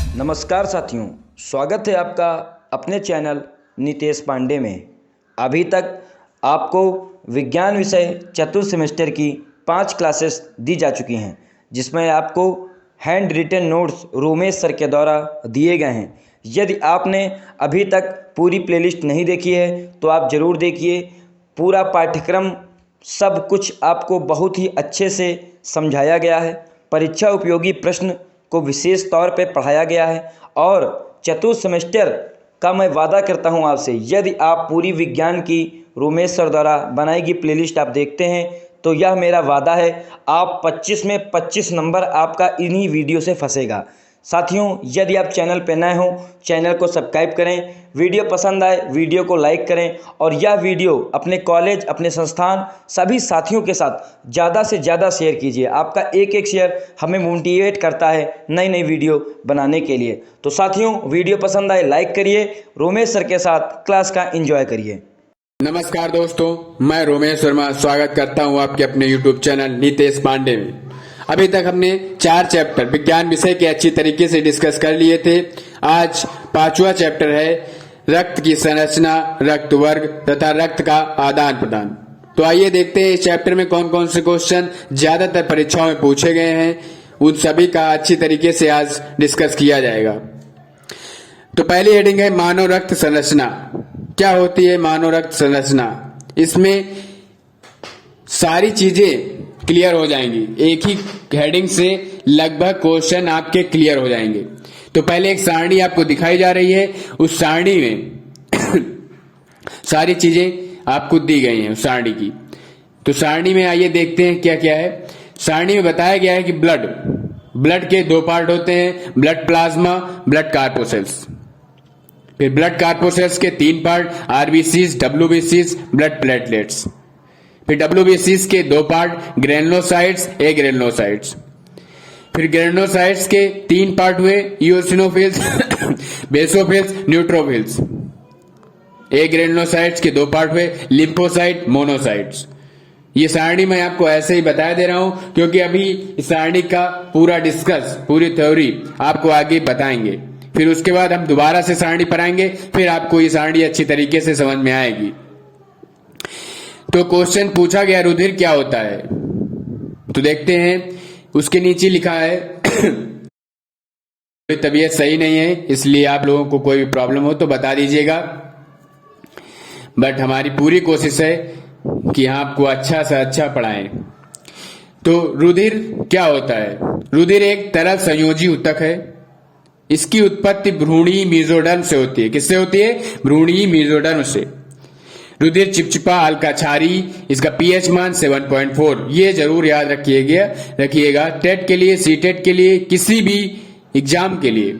नमस्कार साथियों, स्वागत है आपका अपने चैनल नितेश पांडे में। अभी तक आपको विज्ञान विषय चतुर्थ सेमेस्टर की 5 क्लासेस दी जा चुकी हैं, जिसमें आपको handwritten notes Romesh sir के द्वारा दिए गए हैं। यदि आपने अभी तक पूरी प्लेलिस्ट नहीं देखी है तो आप ज़रूर देखिए। पूरा पाठ्यक्रम सब कुछ आपको बहुत ही अच्छे से समझाया गया है। परीक्षा उपयोगी प्रश्न को विशेष तौर पे पढ़ाया गया है और चतुर्थ सेमेस्टर का मैं वादा करता हूं आपसे, यदि आप पूरी विज्ञान की रोमेश सर द्वारा बनाई गई प्लेलिस्ट आप देखते हैं तो यह मेरा वादा है, आप 25 में 25 नंबर आपका इन्हीं वीडियो से फंसेगा। साथियों, यदि आप चैनल पर नए हों, चैनल को सब्सक्राइब करें, वीडियो पसंद आए वीडियो को लाइक करें और यह वीडियो अपने कॉलेज, अपने संस्थान, सभी साथियों के साथ ज़्यादा से ज़्यादा शेयर कीजिए। आपका एक एक शेयर हमें मोटिवेट करता है नई नई वीडियो बनाने के लिए। तो साथियों, वीडियो पसंद आए लाइक करिए, रोमेश सर के साथ क्लास का एंजॉय करिए। नमस्कार दोस्तों, मैं रोमेश वर्मा स्वागत करता हूं आपके अपने YouTube चैनल नितेश पांडे में। अभी तक हमने 4 चैप्टर विज्ञान विषय के अच्छी तरीके से डिस्कस कर लिए थे। आज 5वां चैप्टर है रक्त की संरचना, रक्त वर्ग तथा रक्त का आदान प्रदान। तो आइए देखते हैं इस चैप्टर में कौन कौन से क्वेश्चन ज्यादातर परीक्षाओं में पूछे गए हैं, उन सभी का अच्छी तरीके से आज डिस्कस किया जाएगा। तो पहली हेडिंग है मानव रक्त संरचना। क्या होती है मानव रक्त संरचना? इसमें सारी चीजें क्लियर हो जाएंगी, एक ही हेडिंग से लगभग क्वेश्चन आपके क्लियर हो जाएंगे। तो पहले एक सारणी आपको दिखाई जा रही है, उस सारणी में सारी चीजें आपको दी गई हैं उस सारणी की। तो सारणी में आइए देखते हैं क्या क्या है। सारणी में बताया गया है कि ब्लड के 2 पार्ट होते हैं, ब्लड प्लाज्मा, ब्लड कार्पोसेल्स। फिर ब्लड कार्पोसेल्स के 3 पार्ट, आरबीसीज, डब्ल्यूबीसीज, ब्लड प्लेटलेट्स। फिर डब्ल्यूबीसीज के 2 पार्ट, ग्रेनुलोसाइट्स, एग्रेनुलोसाइट्स। फिर ग्रेनुलोसाइट्स के 3 पार्ट हुए, इओसिनोफिल्स, बेसोफिल्स, न्यूट्रोफिल्स। एग्रेनुलोसाइट्स के 2 पार्ट हुए, लिम्फोसाइट, मोनोसाइट्स। ये सारणी मैं आपको ऐसे ही बता दे रहा हूं क्योंकि अभी इस सारणी का पूरा डिस्कस, पूरी थ्योरी आपको आगे बताएंगे। फिर उसके बाद हम दोबारा से सारणी पढ़ाएंगे, फिर आपको ये सारणी अच्छी तरीके से समझ में आएगी। तो क्वेश्चन पूछा गया रुधिर क्या होता है? तो देखते हैं, उसके नीचे लिखा है तबीयत सही नहीं है, इसलिए आप लोगों को कोई भी प्रॉब्लम हो तो बता दीजिएगा, बट हमारी पूरी कोशिश है कि आपको अच्छा से अच्छा पढ़ाएं। तो रुधिर क्या होता है? रुधिर एक तरल संयोजी ऊतक है। इसकी उत्पत्ति भ्रूणीय मेसोडर्म से होती है। किससे होती है? भ्रूणीय मेसोडर्म से। रुधिर चिपचिपा, हल्का क्षारीय, इसका पीएच मान 7.4। ये जरूर याद रखिएगा टेट के लिए, सीटेट के लिए, किसी भी एग्जाम के लिए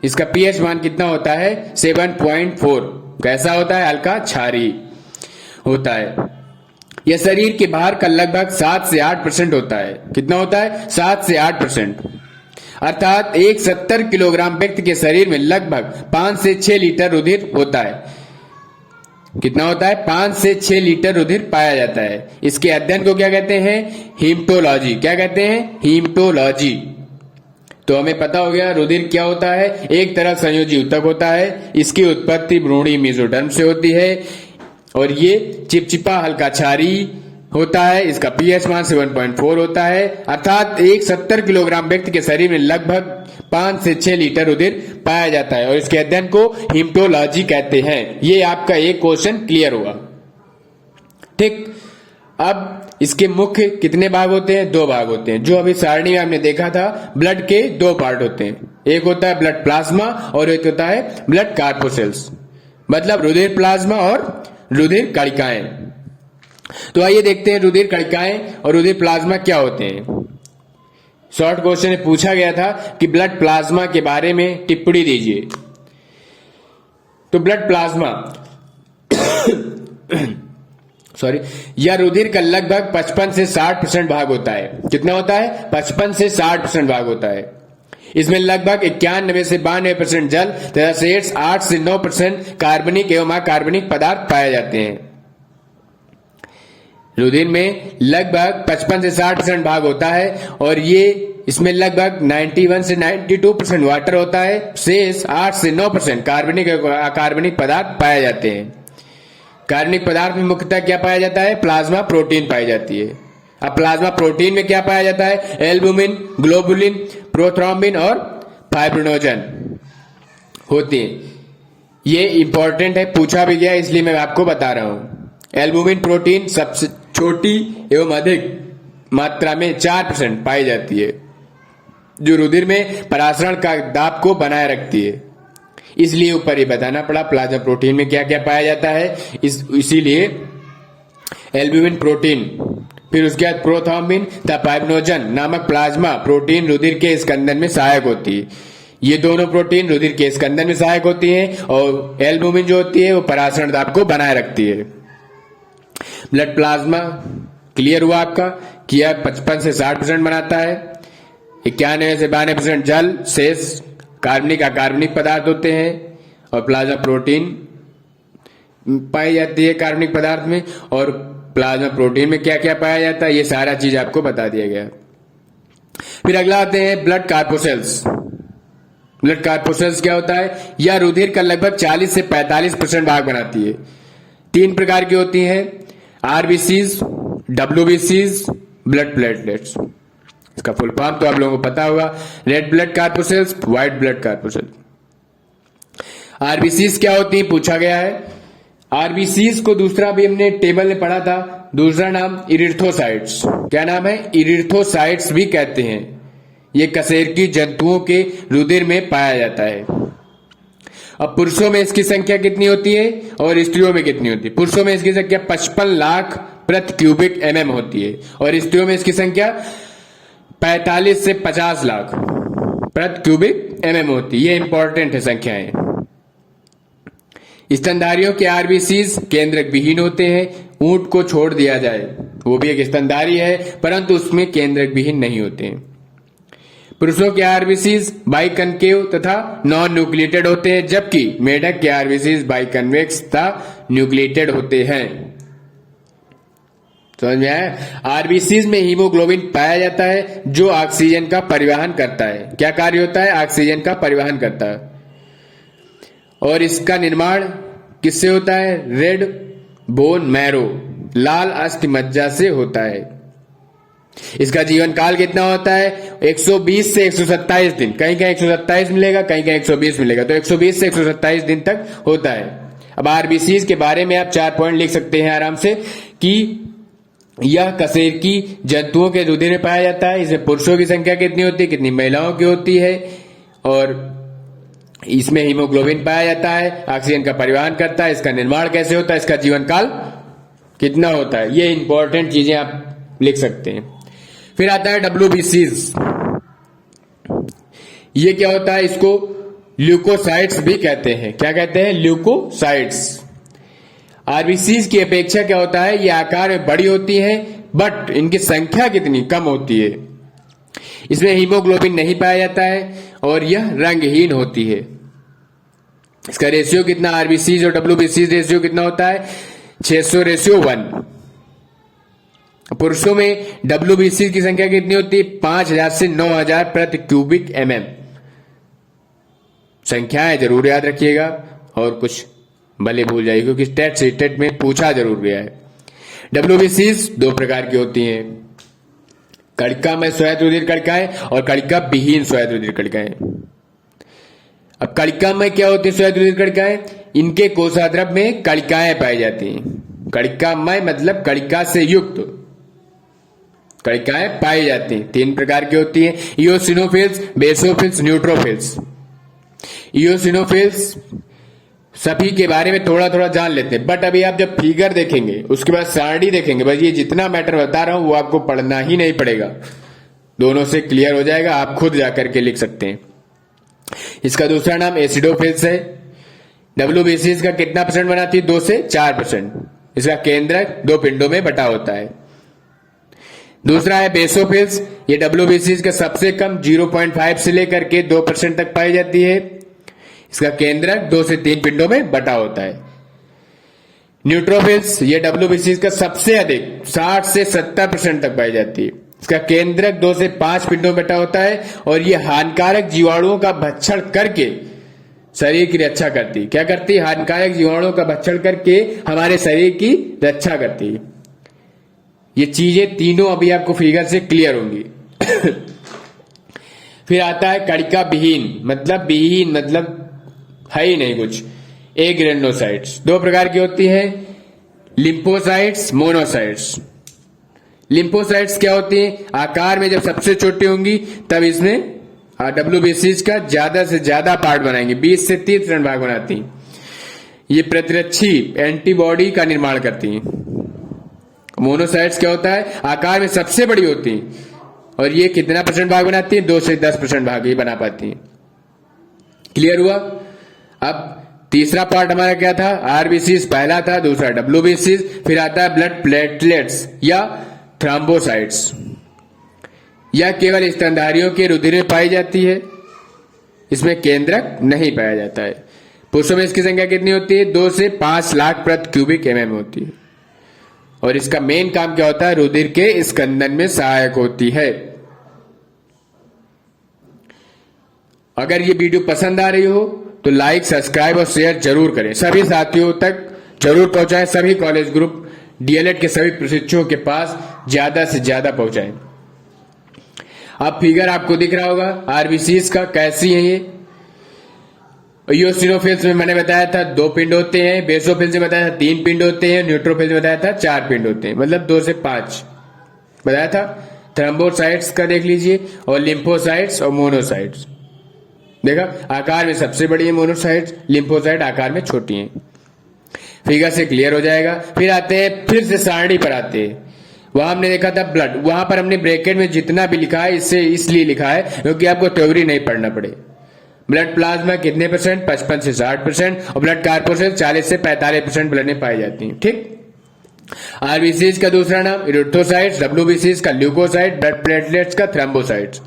इसका पीएच मान कितना होता है? 7.4। कैसा होता है? हल्का क्षारीय होता है। यह शरीर के बाहर का लगभग 7 से 8% होता है। कितना होता है? 7 से 8%। अर्थात एक 70 किलोग्राम व्यक्ति के शरीर में लगभग 5 से 6 लीटर रुधिर होता है। कितना होता है? 5 से 6 लीटर रुधिर पाया जाता है। इसके अध्ययन को क्या कहते हैं? हीमटोलॉजी। क्या कहते हैं? हीमटोलॉजी। तो हमें पता हो गया रुधिर क्या होता है। एक तरह संयोजी ऊतक होता है। इसकी उत्पत्ति भ्रूणीय मेसोडर्म से होती है और ये चिपचिपा, हल्का क्षारीय होता है। इसका पीएच मान 7.4 होता है। अर्थात एक 70 किलोग्राम व्यक्ति के शरीर में लगभग 5 से 6 लीटर रुधिर पाया जाता है और इसके अध्ययन को हीमटोलॉजी कहते हैं। ये आपका एक क्वेश्चन क्लियर हुआ। ठीक, अब इसके मुख्य कितने भाग होते हैं? 2 भाग होते हैं। जो अभी सारणी में हमने देखा था, ब्लड के 2 पार्ट होते हैं। एक होता है ब्लड प्लाज्मा और एक होता है ब्लड कार्पोसेल्स, मतलब रुधिर प्लाज्मा और रुधिर कणिकाएं। तो आइए देखते हैं रुधिर कणिकाएं और रुधिर प्लाज्मा क्या होते हैं। शॉर्ट क्वेश्चन में पूछा गया था कि ब्लड प्लाज्मा के बारे में टिप्पणी दीजिए। तो ब्लड प्लाज्मा यह रुधिर का लगभग 55 से 60% भाग होता है। कितना होता है? 55 से 60% भाग होता है। इसमें लगभग 91 से 92% जल तथा शेष 8 से 9% कार्बनिक एवं अकार्बनिक पदार्थ पाए जाते हैं। रुधिर में लगभग 55 से 60% भाग होता है और ये इसमें लगभग 91 से 92% वाटर होता है, शेष 8 से 9% कार्बनिक और अकार्बनिक पदार्थ पाए जाते हैं। कार्बनिक पदार्थ में मुख्यतः क्या पाया जाता है? प्लाज्मा प्रोटीन पाई जाती है। अब प्लाज्मा प्रोटीन में क्या पाया जाता है? एल्बुमिन, ग्लोबुलिन, प्रोथ्रोम्बिन और फाइब्रिनोजन होते हैं। ये इंपॉर्टेंट है, पूछा भी गया इसलिए मैं आपको बता रहा हूं। एल्बुमिन प्रोटीन सबसे छोटी एवं अधिक मात्रा में 4% पाई जाती है, जो रुधिर में परासरण का दाब को बनाए रखती है। इसलिए ऊपर ये बताना पड़ा प्लाज्मा प्रोटीन में क्या क्या पाया जाता है। इसीलिए एल्ब्यूमिन प्रोटीन, फिर उसके बाद प्रोथ्रोम्बिन तथा फाइब्रिनोजन नामक प्लाज्मा प्रोटीन रुधिर के स्कंदन में सहायक होती है। ये दोनों प्रोटीन रुधिर के स्कंदन में सहायक होती हैं और एल्ब्यूमिन जो होती है वो परासरण दाब को बनाए रखती है। ब्लड प्लाज्मा क्लियर हुआ आपका कि यह 55 से 60% बनाता है। 91 से 92% जल, शेष कार्बनिक अकार्बनिक पदार्थ होते हैं और प्लाज्मा प्रोटीन पाई जाती है कार्बनिक पदार्थ में। और प्लाज्मा प्रोटीन में क्या क्या पाया जाता है ये सारा चीज आपको बता दिया गया। फिर अगला आते हैं ब्लड कार्पोसेल्स। ब्लड कार्पोसेल्स क्या होता है? यह रुधिर का लगभग 40 से 45% भाग बनाती है। 3 प्रकार की होती हैं, आरबीसीज, डब्ल्यूबीसीज, ब्लड प्लेटलेट्स। इसका फुल फॉर्म तो आप लोगों को पता होगा, red blood corpuscles, white blood corpuscles. RBCs क्या होती है पूछा गया है। आरबीसीज को दूसरा भी हमने टेबल में पढ़ा था, दूसरा नाम इरिथ्रोसाइट्स। क्या नाम है? इरिथ्रोसाइट्स भी कहते हैं। ये कशेरुकी जंतुओं के रुधिर में पाया जाता है। अब पुरुषों में इसकी संख्या कितनी होती है और स्त्रियों में कितनी होती है? पुरुषों में इसकी संख्या 55 लाख प्रति क्यूबिक एमएम होती है और स्त्रियों में इसकी संख्या 45 से 50 लाख प्रति क्यूबिक एमएम होती है। ये इंपॉर्टेंट है संख्याएं। स्तनधारियों के आरबीसीज केंद्रक विहीन होते हैं। ऊंट को छोड़ दिया जाए, वो भी एक स्तनधारी है, परंतु उसमें केंद्रक विहीन नहीं होते हैं। पुरुषों के आरबीसीज बाइकनकेव तथा नॉन न्यूक्लिएटेड होते हैं, जबकि मेढक के आरबीसीज बाइकन्वेक्स तथा न्यूक्लिएटेड होते हैं। समझ में आया? आरबीसीज में हीमोग्लोबिन पाया जाता है जो ऑक्सीजन का परिवहन करता है। क्या कार्य होता है? ऑक्सीजन का परिवहन करता है। और इसका निर्माण किससे होता है? रेड बोन मैरो, लाल अस्थि मज्जा से होता है। इसका जीवन काल कितना होता है? 120 से 127 दिन। कहीं कहीं 127 मिलेगा, कहीं कहीं 120 मिलेगा, तो 120 से 127 दिन तक होता है। अब आरबीसीज के बारे में आप 4 पॉइंट लिख सकते हैं आराम से कि यह कशेरुकी जंतुओं के रुधिर में पाया जाता है। इसमें पुरुषों की संख्या कितनी होती है, कितनी महिलाओं की होती है, और इसमें हीमोग्लोबिन पाया जाता है, ऑक्सीजन का परिवहन करता है। इसका निर्माण कैसे होता है, इसका जीवन काल कितना होता है, ये इंपॉर्टेंट चीजें आप लिख सकते हैं। फिर आता है डब्ल्यूबीसीज। ये क्या होता है? इसको ल्यूकोसाइट्स भी कहते हैं। क्या कहते हैं? ल्यूकोसाइट्स। आरबीसीज की अपेक्षा क्या होता है? ये आकार में बड़ी होती है, बट इनकी संख्या कितनी कम होती है। इसमें हीमोग्लोबिन नहीं पाया जाता है और यह रंगहीन होती है। इसका रेशियो कितना, आरबीसीज और डब्ल्यूबीसीज रेशियो कितना होता है? 600:1। पुरुषों में डब्ल्यूबीसीज की संख्या कितनी होती है? 5000 से 9000 प्रति क्यूबिक एमएम। संख्याएं जरूर याद रखिएगा और कुछ भले भूल जाइए, क्योंकि स्टेट में पूछा जरूर गया है। डब्ल्यूबीसीज 2 प्रकार की होती हैं, कणिकामय स्वायत्त रुधिर कणिकाएं और कणिका विहीन स्वायत्त रुधिर कणिकाएं। अब कणिकामय क्या होती है स्वायत्त रुधिर कणिकाएं? इनके कोशाद्रव में कणिकाएं पाई जाती हैं। कणिकामय मतलब कणिका से युक्त कणिकाएं पाई जाती हैं। 3 प्रकार की होती हैं, इओसिनोफिल्स, बेसोफिल्स, न्यूट्रोफिल्स। इओसिनोफिल्स सभी के बारे में थोड़ा थोड़ा जान लेते हैं, बट अभी आप जब फिगर देखेंगे उसके बाद सारणी देखेंगे, बस ये जितना मैटर बता रहा हूं वो आपको पढ़ना ही नहीं पड़ेगा, दोनों से क्लियर हो जाएगा, आप खुद जाकर के लिख सकते हैं। इसका दूसरा नाम एसिडोफिल्स है। डब्ल्यूबीसीज का कितना % बनाती है? 2 से 4%। इसका केंद्रक 2 पिंडों में बटा होता है। दूसरा है बेसोफिल्स। ये डब्ल्यूबीसीज का सबसे कम 0.5 से लेकर के 2% तक पाई जाती है। इसका केंद्रक 2 से 3 पिंडों में बटा होता है। न्यूट्रोफिल्स, ये डब्ल्यूबीसीज का सबसे अधिक 60 से 70% तक पाई जाती है। इसका केंद्रक 2 से 5 पिंडों में बटा होता है और ये हानिकारक जीवाणुओं का भक्षण करके शरीर की रक्षा करती है। क्या करती है? हानिकारक जीवाणुओं का भक्षण करके हमारे शरीर की रक्षा करती है। ये चीजें तीनों अभी आपको फिगर से क्लियर होंगी। फिर आता है कणिका विहीन मतलब है ही नहीं कुछ, एग्रेनोसाइट्स। 2 प्रकार की होती है, लिम्फोसाइट्स, मोनोसाइट्स। लिम्फोसाइट्स क्या होती है? आकार में जब सबसे छोटी होंगी तब इसमें WBCs का ज्यादा से ज्यादा पार्ट बनाएंगे, 20 से 30% भाग बनाती हैं। ये प्रतिरक्षी एंटीबॉडी का निर्माण करती हैं। मोनोसाइट्स क्या होता है? आकार में सबसे बड़ी होती हैं और ये कितना % भाग बनाती है? 2 से 10% भाग ही बना पाती हैं। क्लियर हुआ? अब तीसरा पार्ट हमारा क्या था? RBCs पहला था, दूसरा WBCs, फिर आता है ब्लड प्लेटलेट्स या थ्रोम्बोसाइट्स। यह केवल स्तनधारियों के रुधिर में पाई जाती है, इसमें केंद्रक नहीं पाया जाता है। पुरुषों में इसकी संख्या कितनी होती है? 2 से 5 लाख प्रति क्यूबिक mm होती है और इसका मेन काम क्या होता है? रुधिर के स्कंदन में सहायक होती है। अगर ये वीडियो पसंद आ रही हो तो लाइक, सब्सक्राइब और शेयर जरूर करें। सभी साथियों तक जरूर पहुंचाएं। सभी कॉलेज ग्रुप, DLED के सभी प्रशिक्षुओं के पास ज्यादा से ज्यादा पहुंचाएं। अब फिगर आपको दिख रहा होगा RBCs का, कैसी है ये? इयोसिनोफिल्स में मैंने बताया था 2 पिंड होते हैं, बेसोफिल्स में बताया था 3 पिंड होते हैं, न्यूट्रोफिल्स में बताया था 4 पिंड होते हैं, मतलब 2 से 5 बताया था। थ्रोम्बोसाइट्स का देख लीजिए और लिम्फोसाइट्स और मोनोसाइट्स। देखा, आकार में सबसे बड़ी है मोनोसाइट्स, लिम्फोसाइट आकार में छोटी है। फिगर से क्लियर हो जाएगा। फिर आते हैं, फिर से सारणी पर आते हैं। वहां हमने देखा था ब्लड, वहां पर हमने ब्रैकेट में जितना भी लिखा है इससे इसलिए लिखा है क्योंकि आपको थ्योरी नहीं पढ़ना पड़े। ब्लड प्लाज्मा कितने %? 55 से 60% और ब्लड कार्पोरेशन 40 से 45% ब्लड में पाई जाती है। ठीक। RBCs का दूसरा नाम इरिथ्रोसाइट्स, WBCs का ल्यूकोसाइट, ब्लड प्लेटलेट्स का थ्रोम्बोसाइट्स।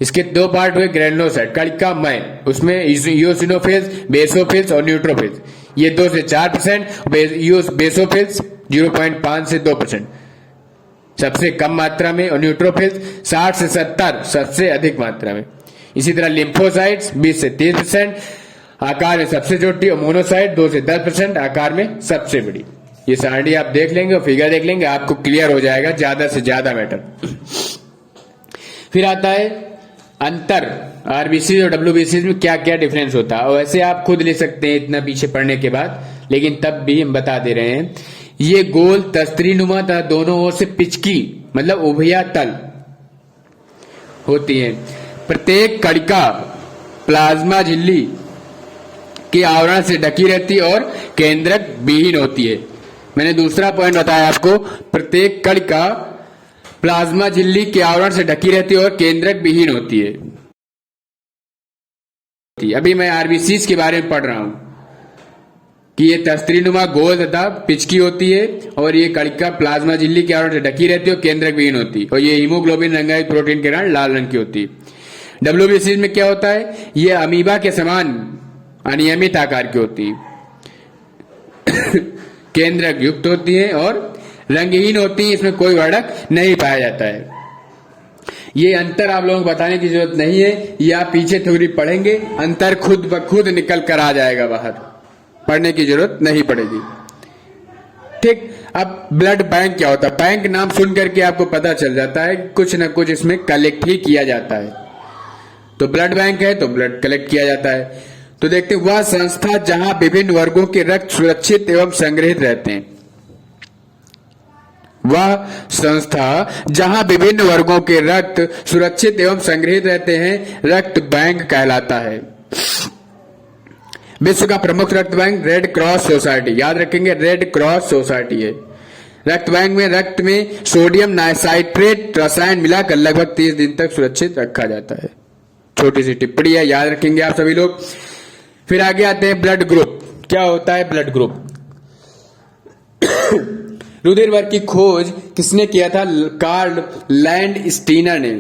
इसके 2 पार्ट हुए, ग्रेनुलोसाइट कणिकामय, उसमें इयोसिनोफिल्स, बेसोफिल्स और न्यूट्रोफिल्स। ये 2 से 4%, बेसोफिल्स 0.5 से 2% सबसे कम मात्रा में और न्यूट्रोफिल्स 60 से 70 सबसे अधिक मात्रा में। इसी तरह लिम्फोसाइट्स 20 से 30% आकार में सबसे छोटी और मोनोसाइट 2 से 10% आकार में सबसे बड़ी। ये सारणी आप देख लेंगे और फिगर देख लेंगे, आपको क्लियर हो जाएगा ज्यादा से ज्यादा मैटर। फिर आता है अंतर, RBCs और WBCs में क्या क्या डिफरेंस होता है। और वैसे आप खुद ले सकते हैं इतना पीछे पढ़ने के बाद, लेकिन तब भी हम बता दे रहे हैं। ये गोल तस्तरीनुमा तथा दोनों ओर से पिचकी मतलब उभयतल होती है। प्रत्येक कणिका प्लाज्मा झिल्ली के आवरण से ढकी रहती है और केंद्रक विहीन होती है। मैंने दूसरा पॉइंट बताया आपको, प्रत्येक कणिका प्लाज्मा झिल्ली के आवरण से ढकी रहती है और केंद्रक विहीन होती है। अभी मैं RBCs के बारे में पढ़ रहा हूं कि ये तस्तरीनुमा गोल तथा पिचकी होती है और ये कणिका प्लाज्मा झिल्ली के आवरण से ढकी रहती है और केंद्रक विहीन होती है और ये हीमोग्लोबिन रंगायित प्रोटीन के कारण लाल रंग की होती है। WBCs में क्या होता है? ये अमीबा के समान अनियमित आकार की होती है, केंद्रक युक्त होती है और रंगहीन होती है। इसमें कोई वर्णक नहीं पाया जाता है। ये अंतर आप लोगों को बताने की जरूरत नहीं है, ये आप पीछे थ्योरी पढ़ेंगे, अंतर खुद ब खुद निकल कर आ जाएगा बाहर, पढ़ने की जरूरत नहीं पड़ेगी। ठीक। अब ब्लड बैंक क्या होता है? बैंक नाम सुन करके आपको पता चल जाता है कुछ न कुछ इसमें कलेक्ट ही किया जाता है। तो ब्लड बैंक है तो ब्लड कलेक्ट किया जाता है। तो देखते हैं, वह संस्था जहां विभिन्न वर्गों के रक्त सुरक्षित एवं संग्रहित रहते हैं। वह संस्था जहां विभिन्न वर्गों के रक्त सुरक्षित एवं संग्रहित रहते हैं रक्त बैंक कहलाता है। विश्व का प्रमुख रक्त बैंक रेड क्रॉस सोसाइटी, याद रखेंगे रेड क्रॉस सोसाइटी है। रक्त बैंक में रक्त में सोडियम नाइट्राइट रसायन मिलाकर लगभग 30 दिन तक सुरक्षित रखा जाता है। छोटी सी टिप्पणी है, याद रखेंगे आप सभी लोग। फिर आगे आते हैं ब्लड ग्रुप। क्या होता है ब्लड ग्रुप? रुधिर वर्ग की खोज किसने किया था? कार्ल लैंडस्टीनर ने।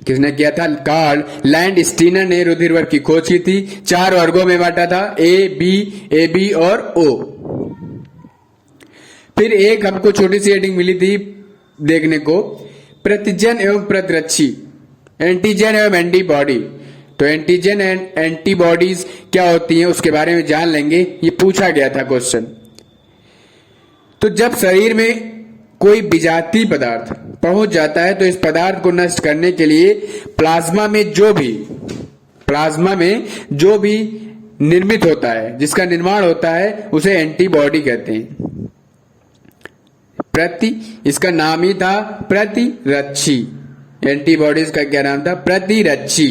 किसने किया था? कार्ल लैंडस्टीनर ने रुधिर वर्ग की खोज की थी। 4 वर्गों में बांटा था, ए बी और ओ। फिर एक हमको छोटी सी हेडिंग मिली थी देखने को प्रतिजन एवं प्रतिरक्षी, एंटीजन एवं एंटीबॉडी। तो एंटीजन एंड एंटीबॉडीज क्या होती हैं उसके बारे में जान लेंगे, ये पूछा गया था क्वेश्चन। तो जब शरीर में कोई विजातीय पदार्थ पहुंच जाता है तो इस पदार्थ को नष्ट करने के लिए प्लाज्मा में जो भी निर्मित होता है, जिसका निर्माण होता है, उसे एंटीबॉडी कहते हैं। इसका नाम ही था प्रतिरक्षी। एंटीबॉडीज का क्या नाम था? प्रतिरक्षी,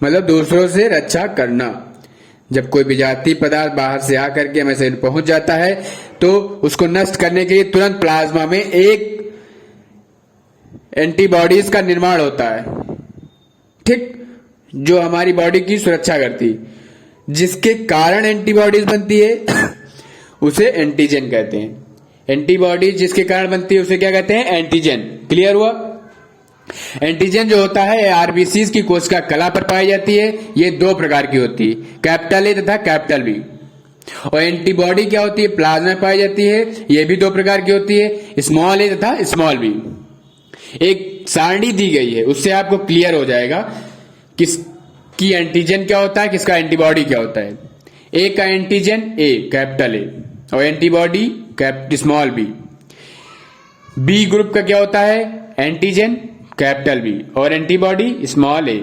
मतलब दूसरों से रक्षा करना। जब कोई विजातीय पदार्थ बाहर से आकर के हमें शरीर पहुंच जाता है तो उसको नष्ट करने के लिए तुरंत प्लाज्मा में एक एंटीबॉडीज का निर्माण होता है, ठीक, जो हमारी बॉडी की सुरक्षा करती है। जिसके कारण एंटीबॉडीज बनती है उसे एंटीजन कहते हैं। एंटीबॉडीज जिसके कारण बनती है उसे क्या कहते हैं? एंटीजन। क्लियर हुआ? एंटीजन जो होता है आरबीसी की कोशिका कला पर पाई जाती है। ये दो प्रकार की होती है, कैपिटल ए तथा कैपिटल बी। और एंटीबॉडी क्या होती है? प्लाज्मा में पाई जाती है। ये भी दो प्रकार की होती है, स्मॉल ए तथा स्मॉल बी। एक सारणी दी गई है, उससे आपको क्लियर हो जाएगा किसकी एंटीजन क्या होता है, किसका एंटीबॉडी क्या होता है। ए का एंटीजन ए, कैपिटल ए, और antibody small B. B group का क्या होता है? एंटीजन कैपिटल बी और एंटीबॉडी स्मॉल ए।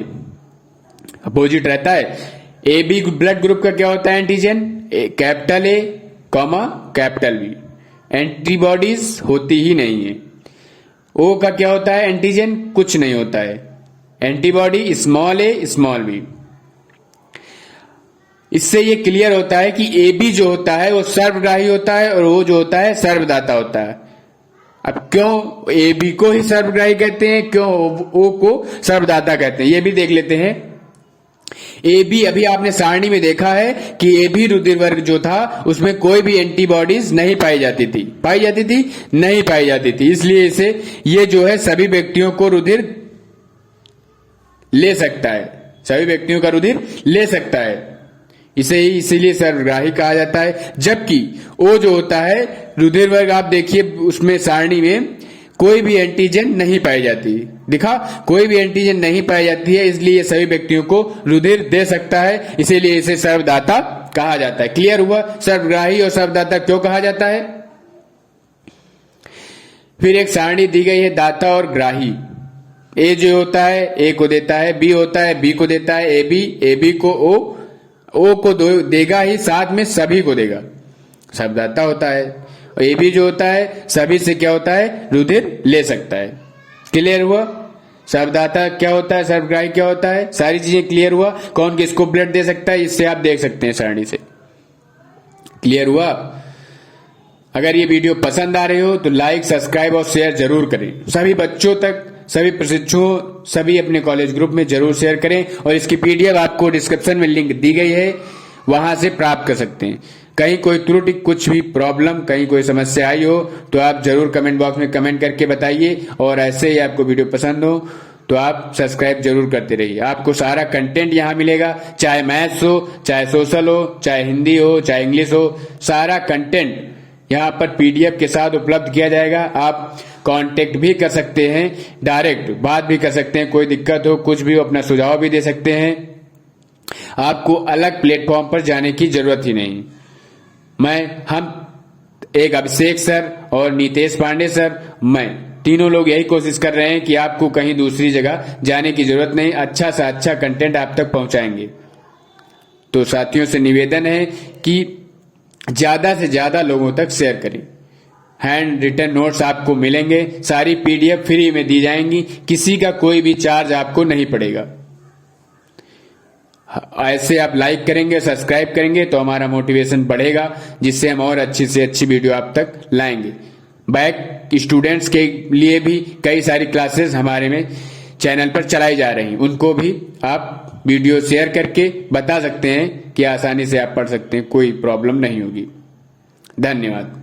अपोजिट रहता है। ए बी ब्लड ग्रुप का क्या होता है? Antigen capital A comma capital B. Antibodies होती ही नहीं है। ओ का क्या होता है? एंटीजन कुछ नहीं होता है। एंटीबॉडी स्मॉल ए स्मॉल बी। इससे ये क्लियर होता है कि ए बी जो होता है वो सर्वग्राही होता है और ओ जो होता है सर्वदाता होता है। अब क्यों ए बी को ही सर्वग्राही कहते हैं, क्यों ओ को सर्वदाता कहते हैं, ये भी देख लेते हैं। ए बी, अभी आपने सारणी में देखा है कि ए बी रुधिर वर्ग जो था उसमें कोई भी एंटीबॉडीज नहीं पाई जाती थी। नहीं पाई जाती थी। इसलिए इसे ये जो है सभी व्यक्तियों को रुधिर ले सकता है, सभी व्यक्तियों का रुधिर ले सकता है। इसे ही इसीलिए सर्वग्राही कहा जाता है। जबकि ओ जो होता है रुधिर वर्ग, आप देखिए उसमें सारणी में कोई भी एंटीजन नहीं पाई जाती। दिखा, कोई भी एंटीजन नहीं पाई जाती है, इसलिए सभी व्यक्तियों को रुधिर दे सकता है। इसीलिए इसे सर्वदाता कहा जाता है। क्लियर हुआ? सर्वग्राही और सर्वदाता क्यों कहा जाता है। फिर एक सारणी दी गई है दाता और ग्राही। ए जो होता है ए को देता है, बी होता है बी को देता है, ए बी को ओ को देगा ही, साथ में सभी को देगा, सर्वदाता होता है। और ए बी जो होता है सभी से क्या होता है? रुधिर ले सकता है। क्लियर हुआ? सर्वदाता क्या होता है, सर्वग्राही क्या होता है, सारी चीजें क्लियर हुआ। कौन किसको ब्लड दे सकता है, इससे आप देख सकते हैं सारणी से। क्लियर हुआ? अगर ये वीडियो पसंद आ रही हो तो लाइक, सब्सक्राइब और शेयर जरूर करें। सभी बच्चों तक, सभी प्रशिक्षुओं, सभी अपने कॉलेज ग्रुप में जरूर शेयर करें। और इसकी पीडीएफ आपको डिस्क्रिप्शन में लिंक दी गई है, वहां से प्राप्त कर सकते हैं। कहीं कोई त्रुटि, कुछ भी प्रॉब्लम, कहीं कोई समस्या आई हो तो आप जरूर कमेंट बॉक्स में कमेंट करके बताइए। और ऐसे ही आपको वीडियो पसंद हो तो आप सब्सक्राइब जरूर करते रहिए। आपको सारा कंटेंट यहाँ मिलेगा, चाहे मैथ्स हो, चाहे सोशल हो, चाहे हिंदी हो, चाहे इंग्लिश हो, सारा कंटेंट यहाँ पर पीडीएफ के साथ उपलब्ध किया जाएगा। आप कांटेक्ट भी कर सकते हैं, डायरेक्ट बात भी कर सकते हैं। कोई दिक्कत हो, कुछ भी हो, अपना सुझाव भी दे सकते हैं। आपको अलग प्लेटफॉर्म पर जाने की जरूरत ही नहीं। हम एक अभिषेक सर और नीतेश पांडे सर, मैं तीनों लोग यही कोशिश कर रहे हैं कि आपको कहीं दूसरी जगह जाने की जरूरत नहीं, अच्छा से अच्छा कंटेंट आप तक पहुंचाएंगे। तो साथियों से निवेदन है कि ज्यादा से ज्यादा लोगों तक शेयर करें। हैंड रिटन नोट्स आपको मिलेंगे, सारी पीडीएफ फ्री में दी जाएंगी, किसी का कोई भी चार्ज आपको नहीं पड़ेगा। ऐसे आप लाइक करेंगे, सब्सक्राइब करेंगे तो हमारा मोटिवेशन बढ़ेगा, जिससे हम और अच्छी से अच्छी वीडियो आप तक लाएंगे। बैक स्टूडेंट्स के लिए भी कई सारी क्लासेस हमारे में चैनल पर चलाई जा रही हैं, उनको भी आप वीडियो शेयर करके बता सकते हैं कि आसानी से आप पढ़ सकते हैं, कोई प्रॉब्लम नहीं होगी। धन्यवाद।